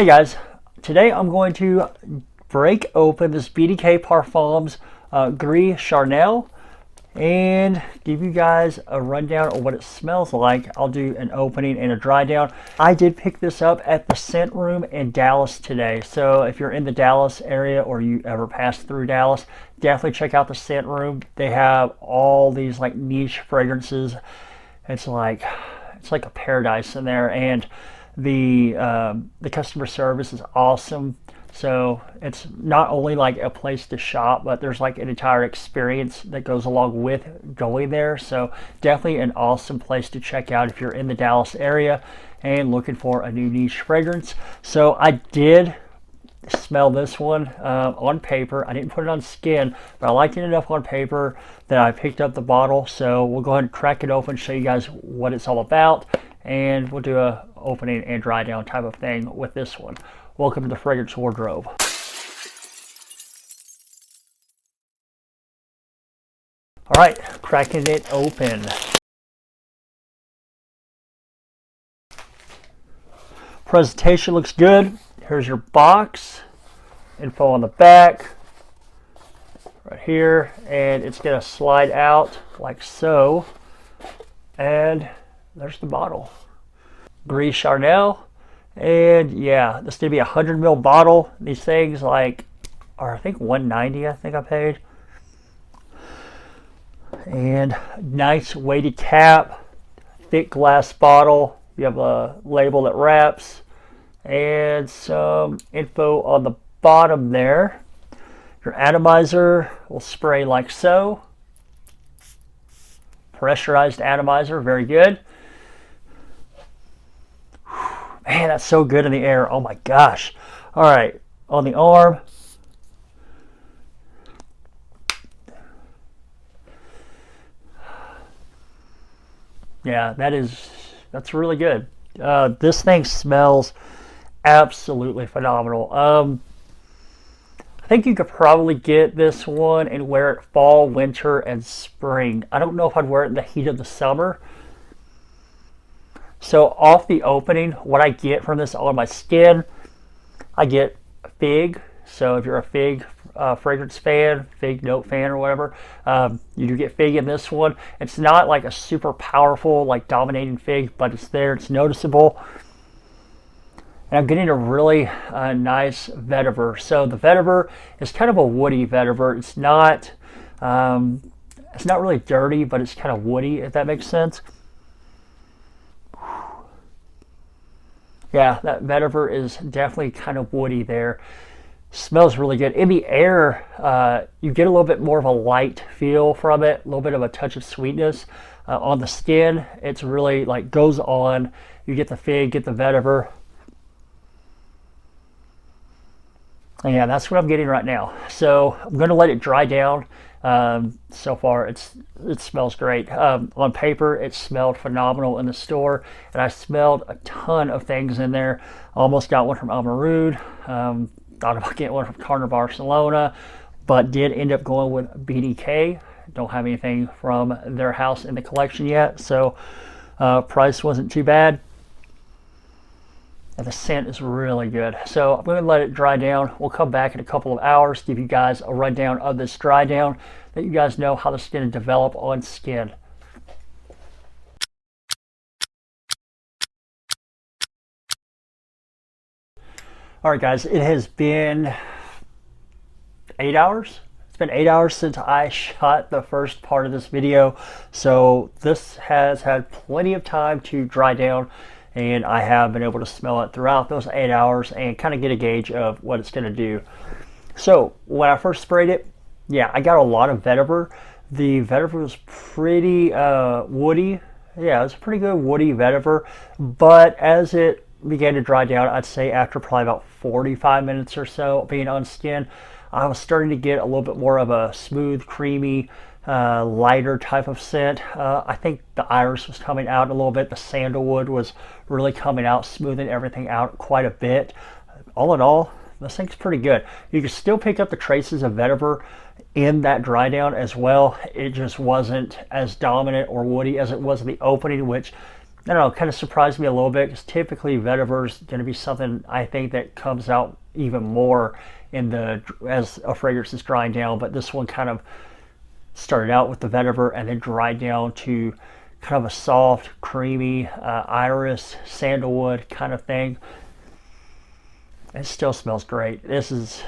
Hey guys, today I'm going to break open this BDK Parfums Gris Charnel and give you guys a rundown of what it smells like. I'll do an opening and a dry down. I did pick this up at the Scent Room in Dallas today, so if you're in the Dallas area or you ever pass through Dallas, definitely check out the Scent Room. They have all these like niche fragrances. It's like a paradise in there, and the customer service is awesome. So it's not only like a place to shop, but there's like an entire experience that goes along with going there. So definitely an awesome place to check out if you're in the Dallas area and looking for a new niche fragrance. So I did smell this one on paper. I didn't put it on skin, but I liked it enough on paper that I picked up the bottle. So we'll go ahead and crack it open, show you guys what it's all about, and we'll do a opening and dry down type of thing with this one. Welcome to the Fragrance Wardrobe. All right, cracking it open. Presentation looks good. Here's your box, info on the back, right here, and it's gonna slide out like so, and there's the bottle. Gris Charnel, and yeah, this is gonna be a 100 ml bottle. These things like are I think $190. I think I paid, and nice weighted cap, thick glass bottle. You have a label that wraps, and some info on the bottom there. Your atomizer will spray like so. Pressurized atomizer, very good. Man, that's so good in the air. Oh my gosh. All right, on the arm. Yeah, that's really good. This thing smells absolutely phenomenal. I think you could probably get this one and wear it fall, winter, and spring. I don't know if I'd wear it in the heat of the summer. So off the opening, what I get from this on my skin, I get fig. So if you're a fig fragrance fan, fig note fan or whatever, you do get fig in this one. It's not like a super powerful, like dominating fig, but it's there, it's noticeable. And I'm getting a really nice vetiver. So the vetiver is kind of a woody vetiver. It's not really dirty, but it's kind of woody, if that makes sense. Yeah, that vetiver is definitely kind of woody there. Smells really good. In the air, you get a little bit more of a light feel from it, a little bit of a touch of sweetness. On the skin, it's really like goes on. You get the fig, get the vetiver. And yeah, that's what I'm getting right now. So I'm going to let it dry down. So far, it smells great. On paper, it smelled phenomenal in the store, and I smelled a ton of things in there. Almost got one from Almarood. Thought about getting one from Carner Barcelona, but did end up going with BDK. Don't have anything from their house in the collection yet, so price wasn't too bad. And the scent is really good. So I'm going to let it dry down. We'll come back in a couple of hours, give you guys a rundown of this dry down, let you guys know how this is going to develop on skin. All right, guys, it has been 8 hours. It's been 8 hours since I shot the first part of this video. So this has had plenty of time to dry down, and I have been able to smell it throughout those 8 hours and kind of get a gauge of what it's going to do. So when I first sprayed it, yeah, I got a lot of vetiver. The vetiver was pretty woody. Yeah, it was a pretty good woody vetiver, but as it began to dry down, I'd say after probably about 45 minutes or so being on skin, I was starting to get a little bit more of a smooth, creamy, lighter type of scent. I think the iris was coming out a little bit. The sandalwood was really coming out, smoothing everything out quite a bit. All in all, this thing's pretty good. You can still pick up the traces of vetiver in that dry down as well. It just wasn't as dominant or woody as it was in the opening, which I don't know, kind of surprised me a little bit because typically vetiver is going to be something I think that comes out even more in the as a fragrance is drying down. But this one kind of started out with the vetiver and then dried down to kind of a soft, creamy iris, sandalwood kind of thing. It still smells great. This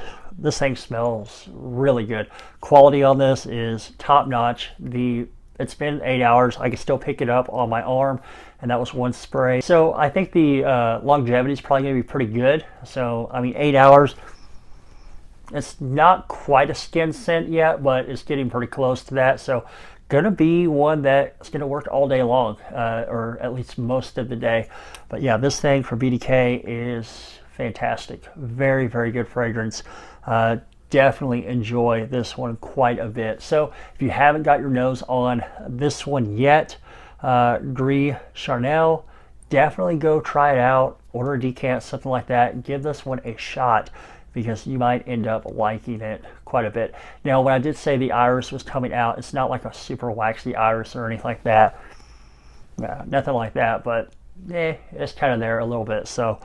thing smells really good. Quality on this is top notch. It's been 8 hours. I can still pick it up on my arm, and that was one spray. So I think the longevity is probably going to be pretty good. So I mean, 8 hours. It's not quite a skin scent yet, but it's getting pretty close to that. So gonna be one that's gonna work all day long, or at least most of the day. But yeah, this thing for BDK is fantastic. Very, very good fragrance. Definitely enjoy this one quite a bit. So if you haven't got your nose on this one yet, Gris Charnel, definitely go try it out. Order a decant, something like that. Give this one a shot, because you might end up liking it quite a bit. Now, when I did say the iris was coming out, it's not like a super waxy iris or anything like that. Nothing like that, but it's kind of there a little bit. So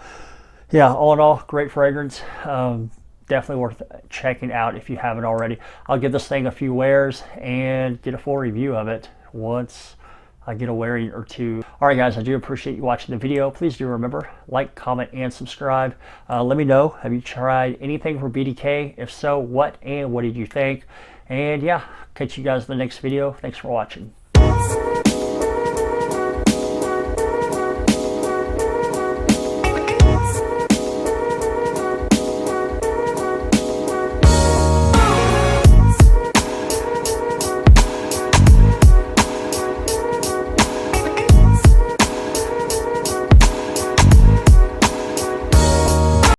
yeah, all in all, great fragrance. Definitely worth checking out if you haven't already. I'll give this thing a few wears and get a full review of it once I get a wearing or two. All right, guys, I do appreciate you watching the video. Please do remember, like, comment, and subscribe. Let me know, have you tried anything from BDK? If so, what did you think? And yeah, catch you guys in the next video. Thanks for watching.